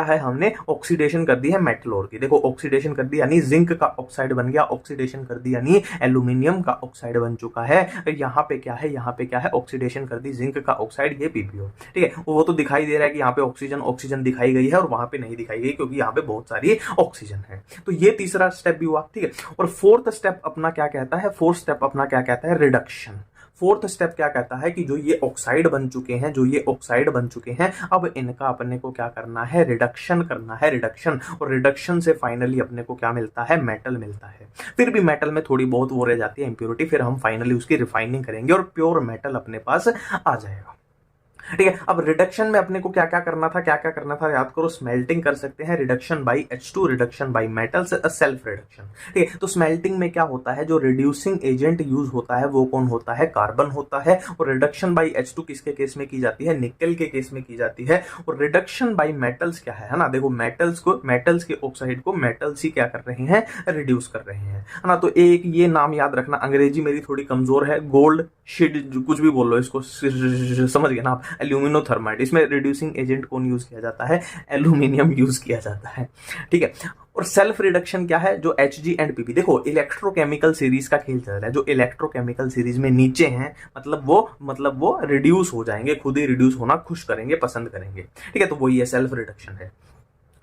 है, हमने ऑक्सीडेशन कर दी है मेटल ओर की। देखो ऑक्सीडेशन कर दी यानी जिंक का ऑक्साइड बन गया, ऑक्सीडेशन कर दी यानी एल्यूमिनियम का ऑक्साइड बन चुका है। यहाँ पे क्या है, ऑक्सीडेशन कर दी जिंक का ऑक्साइड, ये पीपीओ। ठीक है, वो तो दिखाई दे रहा है कि यहाँ पे ऑक्सीजन दिखाई गई है और वहां पे नहीं दिखाई गई क्योंकि यहाँ पे बहुत सारी ऑक्सीजन है। तो ये तीसरा स्टेप भी हुआ। ठीक है, और फोर्थ स्टेप अपना क्या कहता है, रिडक्शन। फोर्थ स्टेप क्या कहता है कि जो ये ऑक्साइड बन चुके हैं, अब इनका अपने को क्या करना है, रिडक्शन करना है, रिडक्शन। और रिडक्शन से फाइनली अपने को क्या मिलता है, मेटल मिलता है। फिर भी मेटल में थोड़ी बहुत वो रह जाती है इंप्योरिटी, फिर हम फाइनली उसकी रिफाइनिंग करेंगे और प्योर मेटल अपने पास आ जाएगा। ठीक है, अब रिडक्शन में अपने को क्या क्या करना था, याद करो। स्मेल्टिंग कर सकते हैं, reduction by H2, reduction by metals, self reduction. ठीक है, तो स्मेल्टिंग में क्या होता है, जो रिड्यूसिंग एजेंट यूज होता है वो कौन होता है, कार्बन होता है। और रिडक्शन बाय H2 किसके केस में की जाती है, निकल के केस में की जाती है। और रिडक्शन बाय मेटल्स क्या है ना, देखो मेटल्स के ऑक्साइड को मेटल्स ही क्या कर रहे हैं, रिड्यूस कर रहे हैं, है ना। तो एक ये नाम याद रखना, अंग्रेजी मेरी थोड़ी कमजोर है, गोल्ड शीट कुछ भी बोल लो इसको, समझ गए ना आप। एल्यूमिनोथर्माइड, इसमें रिड्यूसिंग एजेंट कौन यूज किया जाता है, एल्यूमिनियम यूज किया जाता है। ठीक है, और सेल्फ रिडक्शन क्या है, जो Hg एंड Pp। देखो इलेक्ट्रोकेमिकल सीरीज का खेल चल रहा है, जो इलेक्ट्रोकेमिकल सीरीज में नीचे हैं मतलब वो रिड्यूस हो जाएंगे, खुद ही रिड्यूस होना खुश करेंगे, पसंद करेंगे। ठीक है, तो वही है सेल्फ रिडक्शन है।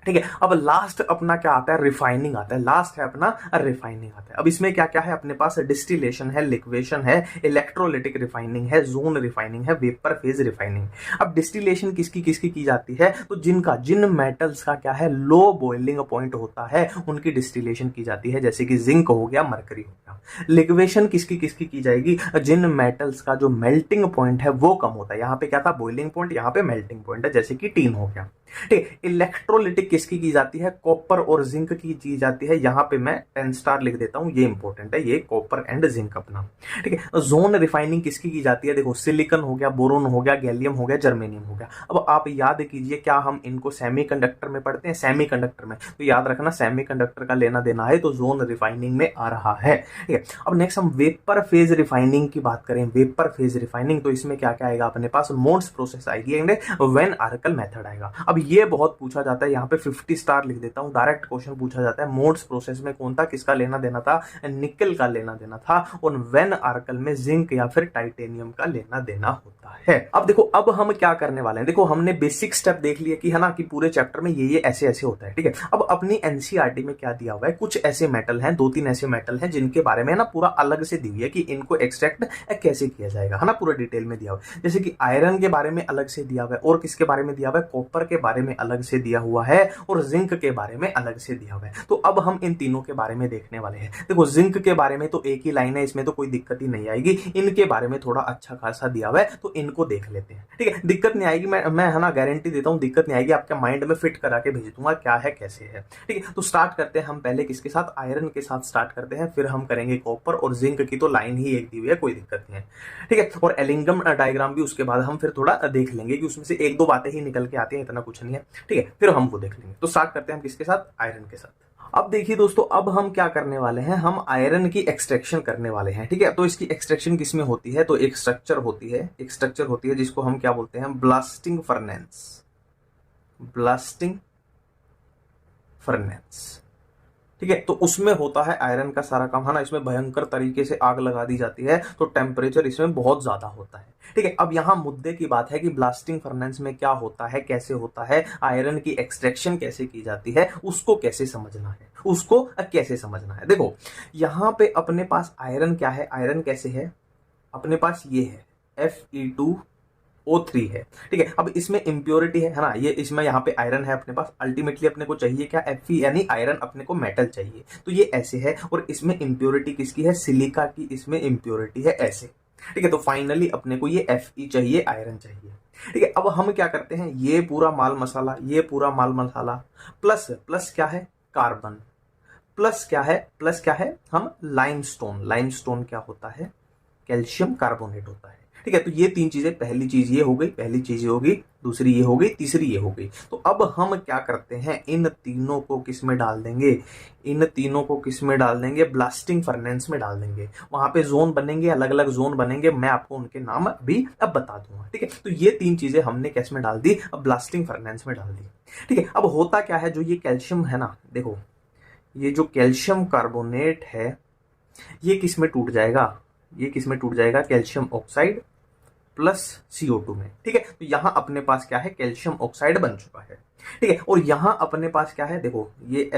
ठीक है, अब लास्ट अपना क्या आता है, रिफाइनिंग आता है। लास्ट है अपना रिफाइनिंग आता है। अब इसमें क्या क्या है अपने पास, डिस्टिलेशन है, लिक्वेशन है, इलेक्ट्रोलिटिक रिफाइनिंग है, जोन रिफाइनिंग है, वेपर फेज रिफाइनिंग। अब डिस्टिलेशन किसकी की जाती है, तो जिन मेटल्स का क्या है, लो बॉइलिंग पॉइंट होता है उनकी डिस्टिलेशन की जाती है, जैसे कि जिंक हो गया, मरकरी हो गया। लिक्वेशन किसकी की जाएगी, जिन मेटल्स का जो मेल्टिंग पॉइंट है वो कम होता है। यहाँ पे क्या था, बॉइलिंग पॉइंट, यहाँ पे मेल्टिंग पॉइंट है, जैसे कि टीन हो गया। ठीक है, इलेक्ट्रोलिटिक किसकी की जाती है, कॉपर और जिंक की जाती है। यहां पे मैं 10 स्टार लिख देता हूं, ये इंपॉर्टेंट है, ये कॉपर एंड जिंक अपना। ठीक है, जोन रिफाइनिंग किसकी की जाती है, देखो सिलिकॉन हो गया, बोरोन हो गया, गैलियम हो गया, जर्मेनियम हो गया। अब आप याद कीजिए, क्या हम इनको सेमीकंडक्टर में पढ़ते हैं, सेमीकंडक्टर में, तो याद रखना सेमीकंडक्टर का लेना देना है तो जोन रिफाइनिंग में आ रहा है। ठीक है, अब नेक्स्ट हम वेपर फेज रिफाइनिंग की बात करें। वेपर फेज रिफाइनिंग, तो इसमें क्या क्या आएगा अपने पास, मोड्स प्रोसेस आएगी एंड वेन आर्कल मेथड आएगा। अब ये बहुत पूछा जाता है, यहाँ पे 50 स्टार लिख देता हूँ, डायरेक्ट क्वेश्चन पूछा जाता है, मोड्स प्रोसेस में कौन था, किसका लेना देना था, निकल का लेना देना था, और वेन आर्कल में जिंक या फिर टाइटेनियम का लेना देना होता है। अब देखो, अब हम क्या करने वाले हैं, देखो हमने बेसिक स्टेप देख लिया कि है ना, कि पूरे चैप्टर में ये ऐसे ऐसे होता है। ठीक है, अब अपनी एनसीईआरटी में क्या दिया हुआ है, कुछ ऐसे मेटल हैं, 2-3 ऐसे मेटल हैं जिनके बारे में ना पूरा अलग से दी हुई है कि इनको एक्सट्रैक्ट कैसे किया जाएगा, है ना, पूरा डिटेल में दिया हुआ है। जैसे कि आयरन के बारे में अलग से दिया हुआ है, और किसके बारे में दिया हुआ है, कॉपर के बारे में अलग से दिया हुआ है, और जिंक के बारे में अलग से दिया हुआ है। तो अब हम इन तीनों के बारे में देखने वाले हैं। देखो जिंक के बारे में तो एक ही लाइन है, इसमें तो कोई दिक्कत ही नहीं आएगी। इनके बारे में थोड़ा अच्छा खासा दिया हुआ है, तो इनको देख लेते हैं। ठीक है, दिक्कत नहीं आएगी, मैं है ना गारंटी देता हूं, दिक्कत नहीं आएगी, आपके माइंड में फिट करा के भेज दूंगा क्या है कैसे है। ठीक है, तो स्टार्ट करते हैं हम पहले किसके साथ, आयरन के साथ स्टार्ट करते हैं, फिर हम करेंगे कॉपर, और जिंक की तो लाइन ही एक दी हुई है, कोई दिक्कत नहीं है। ठीक है, और एलिंगम डायग्राम भी उसके बाद हम फिर थोड़ा देख लेंगे कि उसमें से 1-2 बातें ही निकल के आती हैं, इतना कुछ नहीं है। ठीक है, फिर हम वो देख लेंगे। तो स्टार्ट करते हैं हम किसके साथ, आयरन के साथ। अब देखिए दोस्तों, अब हम क्या करने वाले हैं, हम आयरन की एक्सट्रैक्शन करने वाले हैं। ठीक है, तो इसकी एक्सट्रैक्शन किसमें होती है, तो एक स्ट्रक्चर होती है जिसको हम क्या बोलते हैं, ब्लास्टिंग फर्नेस। ठीक है, तो उसमें होता है आयरन का सारा काम, है ना। इसमें भयंकर तरीके से आग लगा दी जाती है, तो टेम्परेचर इसमें बहुत ज्यादा होता है। ठीक है, अब यहाँ मुद्दे की बात है कि ब्लास्टिंग फर्नेस में क्या होता है, कैसे होता है, आयरन की एक्सट्रैक्शन कैसे की जाती है, उसको कैसे समझना है। देखो यहाँ पे अपने पास आयरन क्या है, आयरन कैसे है, अपने पास ये है Fe2 O3 है, ठीक है। अब इसमें इम्प्योरिटी है ना, ये इसमें यहाँ पे आयरन है अपने पास, अल्टीमेटली अपने को चाहिए क्या, Fe यानी आयरन, अपने को मेटल चाहिए, तो ये ऐसे है। और इसमें इम्प्योरिटी किसकी है, सिलिका की इसमें इम्प्योरिटी है ऐसे, ठीक है। तो फाइनली अपने को ये Fe चाहिए, आयरन चाहिए, ठीक है। अब हम क्या करते हैं, ये पूरा माल मसाला, ये पूरा माल मसाला प्लस प्लस क्या है, कार्बन, प्लस क्या है, प्लस क्या है, हम लाइमस्टोन, लाइमस्टोन क्या होता है, कैल्शियम कार्बोनेट होता है, ठीक है। तो ये तीन चीजें, पहली चीज ये हो गई, पहली चीज ये हो गई, दूसरी ये हो गई, तीसरी ये हो गई। तो अब हम क्या करते हैं, इन तीनों को किस में डाल देंगे, इन तीनों को किस में डाल देंगे, ब्लास्टिंग फर्नेस में डाल देंगे। वहां पे जोन बनेंगे, अलग अलग जोन बनेंगे, मैं आपको उनके नाम भी अब बता दूंगा, ठीक है। तो ये तीन चीजें हमने कैस में डाल दी, अब ब्लास्टिंग फर्नेस में डाल दी, ठीक है। अब होता क्या है, जो ये कैल्शियम है ना, देखो ये जो कैल्शियम कार्बोनेट है ये किस में टूट जाएगा, ये किस में टूट जाएगा, कैल्शियम ऑक्साइड प्लस CO2 में, ठीक है। तो यहां अपने पास क्या है, कैल्शियम ऑक्साइड बन चुका है, ठीक है। और यहां अपने पास क्या है, देखो ये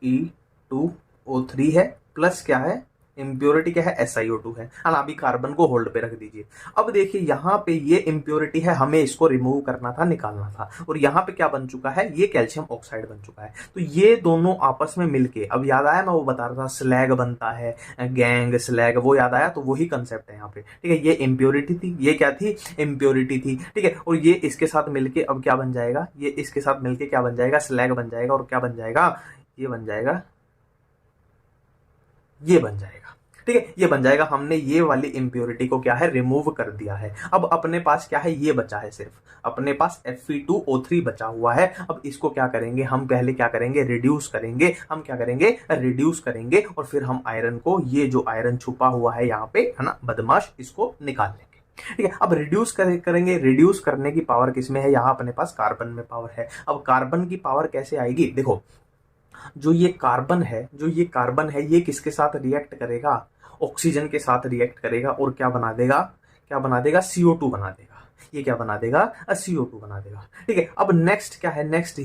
Fe2O3 है, प्लस क्या है, इम्प्योरिटी क्या है, SiO2 है ना। अभी कार्बन को होल्ड पे रख दीजिए। अब देखिए यहाँ पे ये इम्प्योरिटी है, हमें इसको रिमूव करना था, निकालना था, और यहाँ पे क्या बन चुका है, ये कैल्शियम ऑक्साइड बन चुका है। तो ये दोनों आपस में मिलके, अब याद आया मैं वो बता रहा था, स्लैग बनता है, गैंग स्लैग, वो याद आया, तो वही कंसेप्ट है यहाँ पे, ठीक है। ये इम्प्योरिटी थी, ये क्या थी, इम्प्योरिटी थी, ठीक है। और ये इसके साथ मिलके अब क्या बन जाएगा, ये इसके साथ मिलके क्या बन जाएगा, स्लैग बन जाएगा, और क्या बन जाएगा, ये बन जाएगा, ये बन जाएगा, ठीक है। ये बन जाएगा, हमने ये वाली इम्प्योरिटी को क्या है, रिमूव कर दिया है। अब अपने पास क्या है, ये बचा है, सिर्फ अपने पास Fe2O3 बचा हुआ है। अब इसको क्या करेंगे, हम पहले क्या करेंगे, रिड्यूस करेंगे, हम क्या करेंगे, रिड्यूस करेंगे, और फिर हम आयरन को, ये जो आयरन छुपा हुआ है यहाँ पे है ना, बदमाश, इसको निकाल लेंगे, ठीक है। अब रिड्यूस करेंगे, रिड्यूस करने की पावर किसमें है, यहाँ अपने पास कार्बन में पावर है। अब कार्बन की पावर कैसे आएगी, देखो जो ये कार्बन है, जो ये कार्बन है, ये किसके साथ रिएक्ट करेगा, ऑक्सीजन के साथ रिएक्ट करेगा, और क्या बना देगा, क्या बना देगा, CO2 बना देगा। ये क्या बना देगा, CO2 बना देगा, ठीक है। अब नेक्स्ट क्या है, नेक्स्ट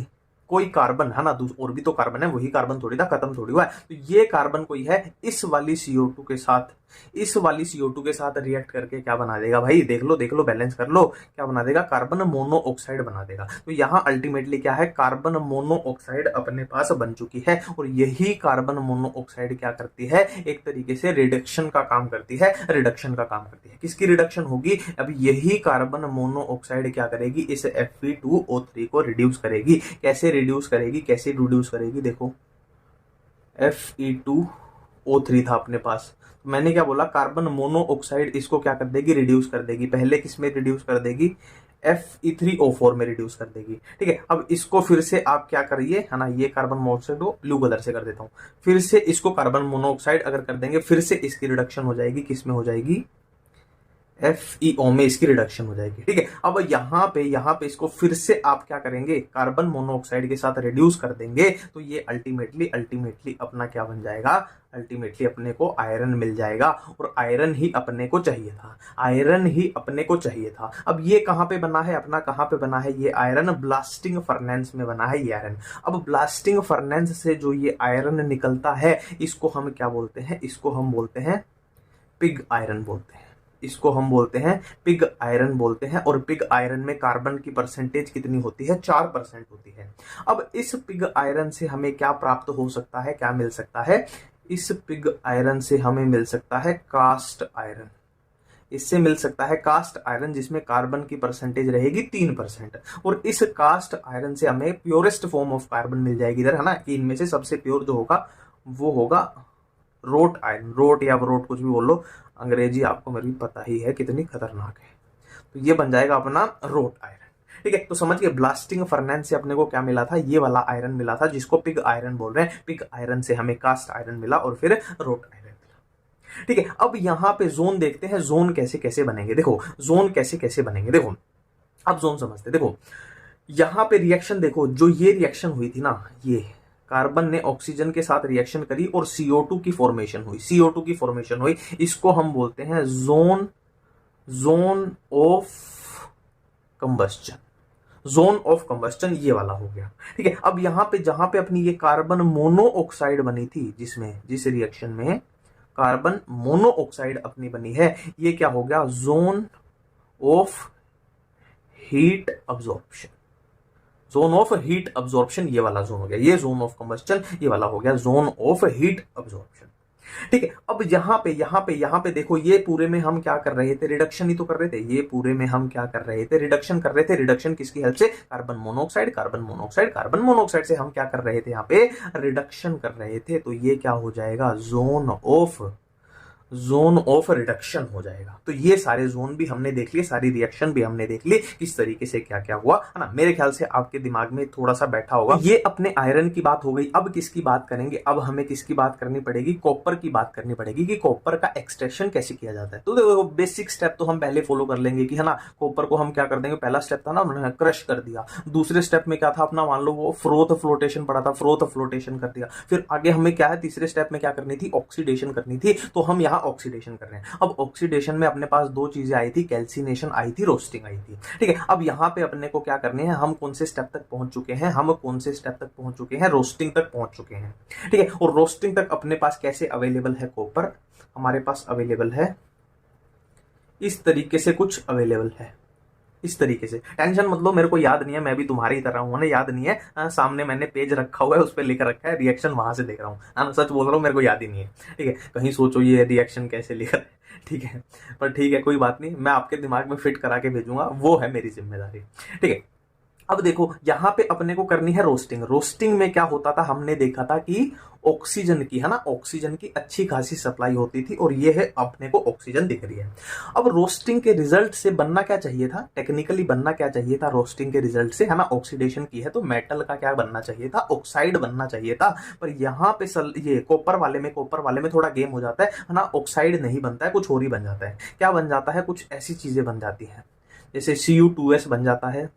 कोई कार्बन है ना, और भी तो कार्बन है, वही कार्बन थोड़ी था, खत्म थोड़ी हुआ है। तो ये कार्बन कोई है, इस वाली CO2 के साथ, इस वाली CO2 के साथ रिएक्ट करके क्या बना देगा भाई, देख लो बैलेंस कर लो, क्या बना देगा, कार्बन मोनोऑक्साइड बना देगा। तो यहां अल्टीमेटली क्या है, कार्बन मोनोऑक्साइड अपने पास बन चुकी है। और यही कार्बन मोनोऑक्साइड क्या करती है, एक तरीके से रिडक्शन का काम करती है, रिडक्शन का काम करती है। किसकी रिडक्शन होगी, अब यही कार्बन मोनोऑक्साइड क्या करेगी, इस Fe2O3 को रिड्यूस करेगी। कैसे रिड्यूस करेगी, कैसे रिड्यूस करेगी, देखो Fe2O3 था अपने पास, मैंने क्या बोला, कार्बन मोनोऑक्साइड इसको क्या कर देगी, रिड्यूस कर देगी। पहले किस में रिड्यूस कर देगी, Fe3O4 में रिड्यूस कर देगी, ठीक है। अब इसको फिर से आप क्या करिए, है ना, ये कार्बन मोनोऑक्साइड को ब्लू कलर से कर देता हूं, फिर से इसको कार्बन मोनोऑक्साइड अगर कर देंगे, फिर से इसकी रिडक्शन हो जाएगी, किस में हो जाएगी, FeO में इसकी रिडक्शन हो जाएगी, ठीक है। अब यहाँ पे इसको फिर से आप क्या करेंगे, कार्बन मोनोऑक्साइड के साथ रिड्यूस कर देंगे, तो ये अल्टीमेटली अपना क्या बन जाएगा, अल्टीमेटली अपने को आयरन मिल जाएगा। और आयरन ही अपने को चाहिए था, आयरन ही अपने को चाहिए था। अब ये कहाँ पे बना है अपना, कहाँ पे बना है ये आयरन, ब्लास्टिंग फर्नेस में बना है ये आयरन। अब ब्लास्टिंग फर्नेस से जो ये आयरन निकलता है, इसको हम क्या बोलते हैं, इसको हम बोलते हैं पिग आयरन बोलते हैं, इसको हम बोलते हैं पिग आयरन बोलते हैं। और पिग आयरन में कार्बन की परसेंटेज कितनी होती है, 4% होती है। अब इस पिग आयरन से हमें क्या प्राप्त हो सकता है, क्या मिल सकता है, इस पिग आयरन से हमें मिल सकता है कास्ट आयरन, इससे मिल सकता है कास्ट आयरन, जिसमें कार्बन की परसेंटेज रहेगी 3%। और इस कास्ट आयरन से हमें प्योरेस्ट फॉर्म ऑफ कार्बन मिल जाएगी इधर, है ना, कि इनमें से सबसे प्योर जो होगा वो होगा रोट आयरन, रोट या रोट कुछ भी बोल लो, अंग्रेजी आपको मेरी पता ही है कितनी खतरनाक है। तो ये बन जाएगा अपना रोट आयरन, ठीक है। तो समझ के, ब्लास्टिंग फर्नेस से अपने को क्या मिला था, ये वाला आयरन मिला था, जिसको पिग आयरन बोल रहे हैं। पिग आयरन से हमें कास्ट आयरन मिला, और फिर रोट आयरन मिला, ठीक है। अब यहाँ पे जोन देखते हैं, जोन कैसे कैसे बनेंगे, देखो जोन कैसे कैसे बनेंगे, देखो अब जोन समझते, देखो यहाँ पे रिएक्शन देखो, जो ये रिएक्शन हुई थी ना, ये कार्बन ने ऑक्सीजन के साथ रिएक्शन करी और CO2 की फॉर्मेशन हुई, CO2 की फॉर्मेशन हुई, इसको हम बोलते हैं zone of combustion, zone of combustion ये वाला हो गया, ठीक है। अब यहाँ पे जहां पे अपनी ये कार्बन मोनोऑक्साइड बनी थी, जिसमें जिस रिएक्शन में कार्बन मोनोऑक्साइड अपनी बनी है, ये क्या हो गया, zone of heat absorption, zone of heat absorption ये वाला जोन हो गया, ये जोन ऑफ कंबस्टन ये वाला हो गया जोन ऑफ हीट अब्जॉर्प्शन। ठीक है, अब यहाँ पे देखो, ये पूरे में हम क्या कर रहे थे, रिडक्शन ही तो कर रहे थे। ये पूरे में हम क्या कर रहे थे, रिडक्शन कर रहे थे। रिडक्शन किसकी हेल्प से, carbon monoxide, carbon monoxide, carbon monoxide से हम क्या कर रहे थे, यहाँ पे रिडक्शन कर रहे थे। तो ये क्या हो जाएगा, जोन ऑफ रिडक्शन हो जाएगा। तो ये सारे जोन भी हमने देख लिए, सारी रिएक्शन भी हमने देख ली, किस तरीके से क्या क्या हुआ, है ना। मेरे ख्याल से आपके दिमाग में थोड़ा सा बैठा होगा। ये अपने आयरन की बात हो गई। अब किसकी बात करेंगे, अब हमें किसकी बात करनी पड़ेगी, कॉपर की बात करनी पड़ेगी कि कॉपर का एक्सट्रैक्शन कैसे किया जाता है। तो देखो बेसिक स्टेप तो हम पहले फॉलो कर लेंगे कि, है ना, कॉपर को हम क्या कर देंगे, पहला स्टेप था ना, हमने क्रश कर दिया। दूसरे स्टेप में क्या था अपना, मान लो वो फ्रोथ फ्लोटेशन पड़ा था, फ्रोथ फ्लोटेशन कर दिया। फिर आगे हमें क्या है, तीसरे स्टेप में क्या करनी थी, ऑक्सीडेशन करनी थी। तो हम यहाँ ऑक्सीडेशन कर रहे हैं। अब ऑक्सीडेशन में अपने पास दो चीजें आई थी, कैल्सिनेशन आई थी, रोस्टिंग आई थी। ठीक है, अब यहाँ पे अपने को क्या करने हैं, हम कौन से स्टेप तक पहुंच चुके हैं, हम कौन से स्टेप तक पहुंच चुके हैं, रोस्टिंग तक पहुंच चुके हैं। ठीक है, और रोस्टिंग तक अपने पास कैसे अवेलेबल है कॉपर, हमारे पास अवेलेबल है इस तरीके से, कुछ अवेलेबल है इस तरीके से। टेंशन मत लो, मेरे को याद नहीं है, मैं भी तुम्हारी तरह हूं ना, याद नहीं है। सामने मैंने पेज रखा हुआ है, उस पर लिख रखा है, रिएक्शन वहां से देख रहा हूँ। सच बोल रहा हूँ, मेरे को याद ही नहीं है। ठीक है, कहीं सोचो ये रिएक्शन कैसे लिखा है। ठीक है, पर ठीक है, कोई बात नहीं, मैं आपके दिमाग में फिट करा के भेजूंगा, वो है मेरी जिम्मेदारी। ठीक है, अब देखो यहाँ पे अपने को करनी है रोस्टिंग। रोस्टिंग में क्या होता था, हमने देखा था कि ऑक्सीजन की, है ना, ऑक्सीजन की अच्छी खासी सप्लाई होती थी, और ये है अपने को ऑक्सीजन दिख रही है। अब रोस्टिंग के रिजल्ट से बनना क्या चाहिए था, टेक्निकली बनना क्या चाहिए था रोस्टिंग के रिजल्ट से, है ना, ऑक्सीडेशन की है तो मेटल का क्या बनना चाहिए था, ऑक्साइड बनना चाहिए था। पर यहाँ पे ये कॉपर वाले में थोड़ा गेम हो जाता है ना, ऑक्साइड नहीं बनता है, कुछ और ही बन जाता है। क्या बन जाता है, कुछ ऐसी चीजें बन जाती है, जैसे Cu2S बन जाता है,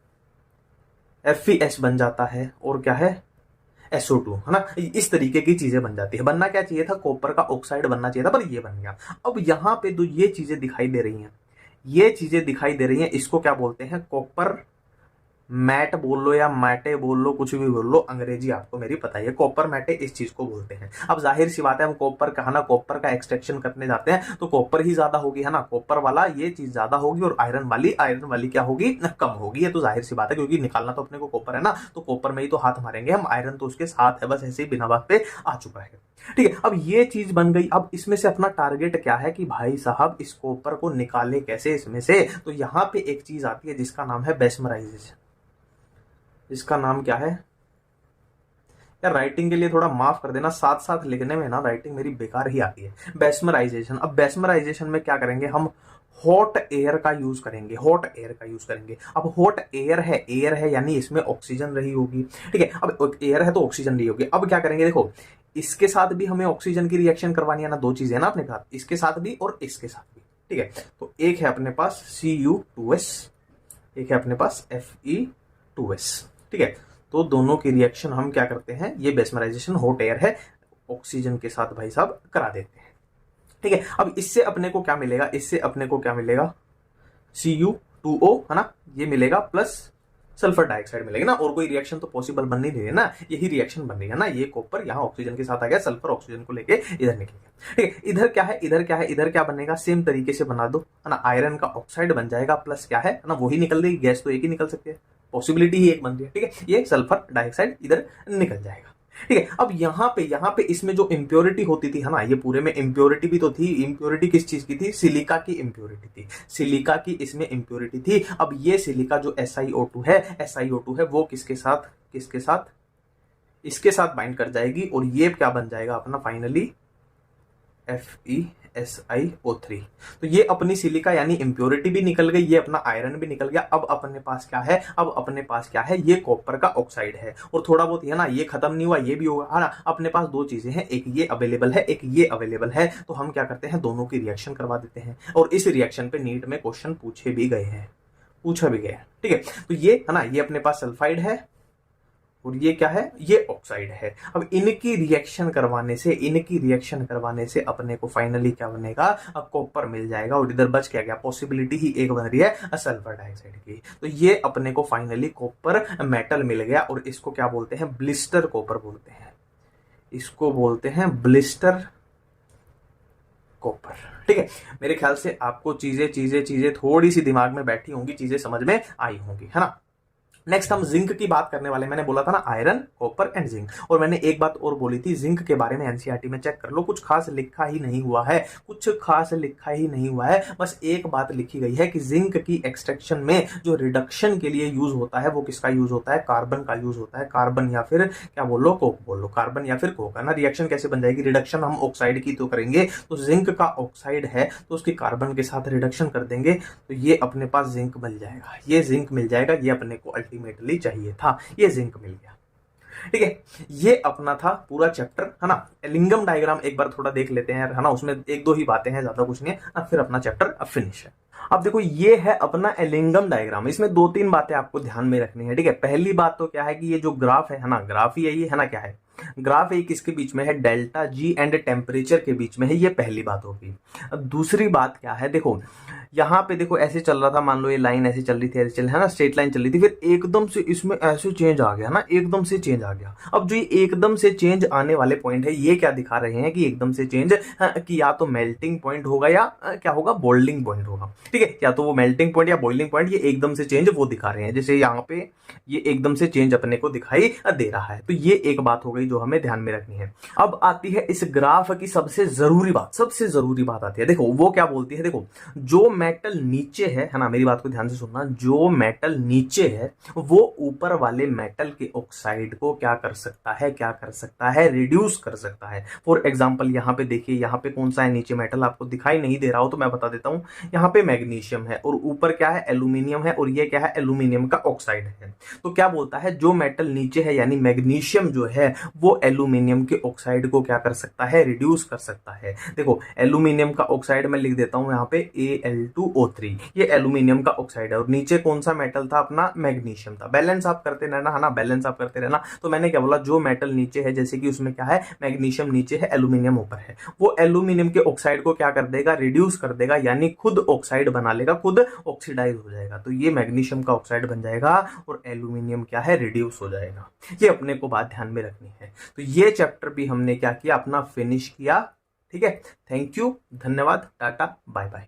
FeS बन जाता है, और क्या है, SO2, है ना। इस तरीके की चीजें बन जाती है। बनना क्या चाहिए था, कॉपर का ऑक्साइड बनना चाहिए था, पर ये बन गया। अब यहाँ पे जो ये चीजें दिखाई दे रही हैं, ये चीजें दिखाई दे रही हैं, इसको क्या बोलते हैं, कॉपर मैट बोल लो या मैटे बोल लो, कुछ भी बोल लो, अंग्रेजी आपको मेरी पता है, कॉपर मैटे इस चीज को बोलते हैं। अब जाहिर सी बात है, हम कॉपर का, है ना, कॉपर का एक्सट्रैक्शन करने जाते हैं तो कॉपर ही ज्यादा होगी, है ना, कॉपर वाला ये चीज ज्यादा होगी, और आयरन वाली क्या होगी, कम होगी। ये तो जाहिर सी बात है, क्योंकि निकालना तो अपने को कॉपर है ना, तो कॉपर में ही तो हाथ मारेंगे हम, आयरन तो उसके साथ है, बस ऐसे ही बिना बात पे आ चुका है। ठीक है, अब ये चीज बन गई। अब इसमें से अपना टारगेट क्या है कि भाई साहब इस कॉपर को निकाले कैसे इसमें से। तो यहाँ पे एक चीज आती है जिसका नाम है बेस्मराइजेशन। इसका नाम क्या है यार, राइटिंग के लिए थोड़ा माफ कर देना, साथ साथ लिखने में ना राइटिंग मेरी बेकार ही आती है। बेस्मराइजेशन। अब बेस्मराइजेशन में क्या करेंगे हम, हॉट एयर का यूज करेंगे, हॉट एयर का यूज करेंगे। अब हॉट एयर है यानी इसमें ऑक्सीजन रही होगी। ठीक है, अब एयर है तो ऑक्सीजन रही होगी। अब क्या करेंगे, देखो इसके साथ भी हमें ऑक्सीजन की रिएक्शन करवानी है ना, दो चीजें ना अपने साथ, इसके साथ भी और इसके साथ भी। ठीक है, तो एक है अपने पास Cu2S, एक है अपने पास Fe2S। ठीक है, तो दोनों की रिएक्शन हम क्या करते हैं, ये बेस्मराइजेशन हॉट एयर है, ऑक्सीजन के साथ भाई साहब करा देते हैं। ठीक है, अब इससे अपने को क्या मिलेगा, इससे अपने को क्या मिलेगा, Cu2O, है ना, ये मिलेगा, प्लस सल्फर डाइऑक्साइड मिलेगा ना। और कोई रिएक्शन तो पॉसिबल बन नहीं रही है ना, यही रिएक्शन बन रही है ना। ये कॉपर यहाँ ऑक्सीजन के साथ आ गया, सल्फर ऑक्सीजन को लेके इधर निकल गया। ठीक है, इधर क्या है, इधर क्या बनेगा, सेम तरीके से बना दो, है ना, आयरन का ऑक्साइड बन जाएगा, प्लस क्या है ना, वही निकल रही, गैस तो एक ही निकल सकती है, पॉसिबिलिटी ही एक बन रही है। ठीक है, ये सल्फर डाइऑक्साइड इधर निकल जाएगा। ठीक है, अब यहाँ पे इसमें जो इम्प्योरिटी होती थी, है ना, ये पूरे में इम्प्योरिटी भी तो थी। इम्प्योरिटी किस चीज की थी, सिलिका की इम्प्योरिटी थी, सिलिका की इसमें इम्प्योरिटी थी। अब ये सिलिका जो SiO2 है वो किसके साथ इसके साथ बाइंड कर जाएगी, और ये क्या बन जाएगा अपना फाइनली FeSiO3। तो ये अपनी सिलिका यानी इम्प्योरिटी भी निकल गई, ये अपना आयरन भी निकल गया। अब अपने पास क्या है, ये कॉपर का ऑक्साइड है, और थोड़ा बहुत, है ना, ये खत्म नहीं हुआ, ये भी होगा, है ना। अपने पास दो चीजें हैं, एक ये अवेलेबल है, एक ये अवेलेबल है। तो हम क्या करते हैं, दोनों की रिएक्शन करवा देते हैं, और इस रिएक्शन पे नीट में क्वेश्चन पूछा भी गए। ठीक है, तो ये है ना, ये अपने पास सल्फाइड है, और ये क्या है, ये ऑक्साइड है। अब इनकी रिएक्शन करवाने से अपने को फाइनली क्या बनेगा, कॉपर मिल जाएगा, और इधर बच क्या गया, पॉसिबिलिटी ही एक बन रही है सल्फर डाइऑक्साइड की। तो ये अपने को फाइनली कॉपर मेटल मिल गया, और इसको क्या बोलते हैं, ब्लिस्टर कॉपर बोलते हैं, इसको बोलते हैं ब्लिस्टर कॉपर। ठीक है, मेरे ख्याल से आपको चीजें थोड़ी सी दिमाग में बैठी होंगी, चीजें समझ में आई होंगी, है ना। नेक्स्ट हम जिंक की बात करने वाले। मैंने बोला था ना आयरन, कॉपर एंड जिंक। और मैंने एक बात और बोली थी, जिंक के बारे में एनसीईआरटी में चेक कर लो, कुछ खास लिखा ही नहीं हुआ है, कुछ खास लिखा ही नहीं हुआ है। बस एक बात लिखी गई है कि जिंक की एक्सट्रैक्शन में जो रिडक्शन के लिए यूज होता है वो किसका यूज होता है, कार्बन का यूज होता है। कार्बन या फिर क्या बोलो, कोक बोलो, कार्बन या फिर कोक, है ना। रिएक्शन कैसे बन जाएगी, रिडक्शन हम ऑक्साइड की तो करेंगे, तो जिंक का ऑक्साइड है तो उसकी कार्बन के साथ रिडक्शन कर देंगे तो ये अपने पास जिंक मिल जाएगा, ये जिंक मिल जाएगा। ये अपने को अल्टीमेटली चाहिए था, ये जिंक मिल गया। ठीक है, ये अपना था पूरा चैप्टर, है ना। एलिंगम डायग्राम एक बार थोड़ा देख लेते हैं, है ना। उसमें एक दो ही बातें हैं, ज्यादा कुछ नहीं है। अब फिर अपना चैप्टर अब फिनिश है। अब देखो ये है अपना एलिंगम डायग्राम। इसमें दो तीन बातें आपको ध्यान में रखनी है। ठीक है, पहली बात तो क्या है कि ये जो ग्राफ है ना, ग्राफ ही है ना, क्या है ग्राफ, एक किसके बीच में है, डेल्टा जी एंड टेम्परेचर के बीच में है, ये पहली बात होगी। अब दूसरी बात क्या है, देखो यहाँ पे देखो ऐसे चल रहा था, मान लो ये लाइन ऐसे चल रही थी, ऐसे चल, है ना, स्ट्रेट लाइन चल रही थी, फिर एकदम से इसमें ऐसे चेंज आ गया ना, एकदम से चेंज आ गया। अब जो ये एकदम से चेंज आने वाले पॉइंट है, ये क्या दिखा रहे हैं कि एकदम से चेंज कि या तो मेल्टिंग पॉइंट होगा या क्या होगा, बोल्डिंग पॉइंट होगा। ठीक है, या तो वो मेल्टिंग पॉइंट या बॉइलिंग पॉइंट, ये एकदम से चेंज वो दिखा रहे हैं। जैसे यहाँ पे ये एकदम से चेंज अपने को दिखाई दे रहा है, तो ये एक बात हो गई जो हमें ध्यान में रखनी है। अब आती है इस ग्राफ की सबसे जरूरी बात, सबसे जरूरी बात आती है। देखो वो क्या बोलती है, देखो जो मेटल नीचे है ना, मेरी बात को ध्यान से सुनना, जो मेटल नीचे है वो ऊपर वाले मेटल के ऑक्साइड को क्या कर सकता है, क्या कर सकता है, रिड्यूस कर सकता है। फॉर एग्जांपल यहाँ पे देखिए, यहाँ पे कौन सा है नीचे मेटल, आपको दिखाई नहीं दे रहा हो तो मैं बता देता हूं। यहाँ पे मैग्नीशियम है और ऊपर क्या है, एल्यूमिनियम है, और ये क्या है, एल्यूमिनियम का ऑक्साइड है। तो क्या बोलता है, जो मेटल नीचे है यानी मैग्नीशियम जो है वो एल्यूमिनियम के ऑक्साइड को क्या कर सकता है, रिड्यूस कर सकता है। देखो एल्यूमिनियम का ऑक्साइड मैं लिख देता हूं यहाँ पे Al2O3, ये एल्यूमिनियम का ऑक्साइड है, और नीचे कौन सा मेटल था अपना, मैग्नीशियम था। बैलेंस आप करते रहना, है ना, बैलेंस आप करते रहना। तो मैंने क्या बोला, जो मेटल नीचे है, जैसे कि उसमें क्या है, मैग्नीशियम नीचे है, एल्यूमिनियम ऊपर है, वो एल्यूमिनियम के ऑक्साइड को क्या कर देगा, रिड्यूस कर देगा, यानी खुद ऑक्साइड बना लेगा, खुद ऑक्सीडाइज हो जाएगा। तो ये मैग्नीशियम का ऑक्साइड बन जाएगा और एल्यूमिनियम क्या है, रिड्यूस हो जाएगा। ये अपने को बात ध्यान में रखनी है। तो ये चैप्टर भी हमने क्या किया, अपना फिनिश किया। ठीक है, थैंक यू, धन्यवाद, टाटा, बाय बाय।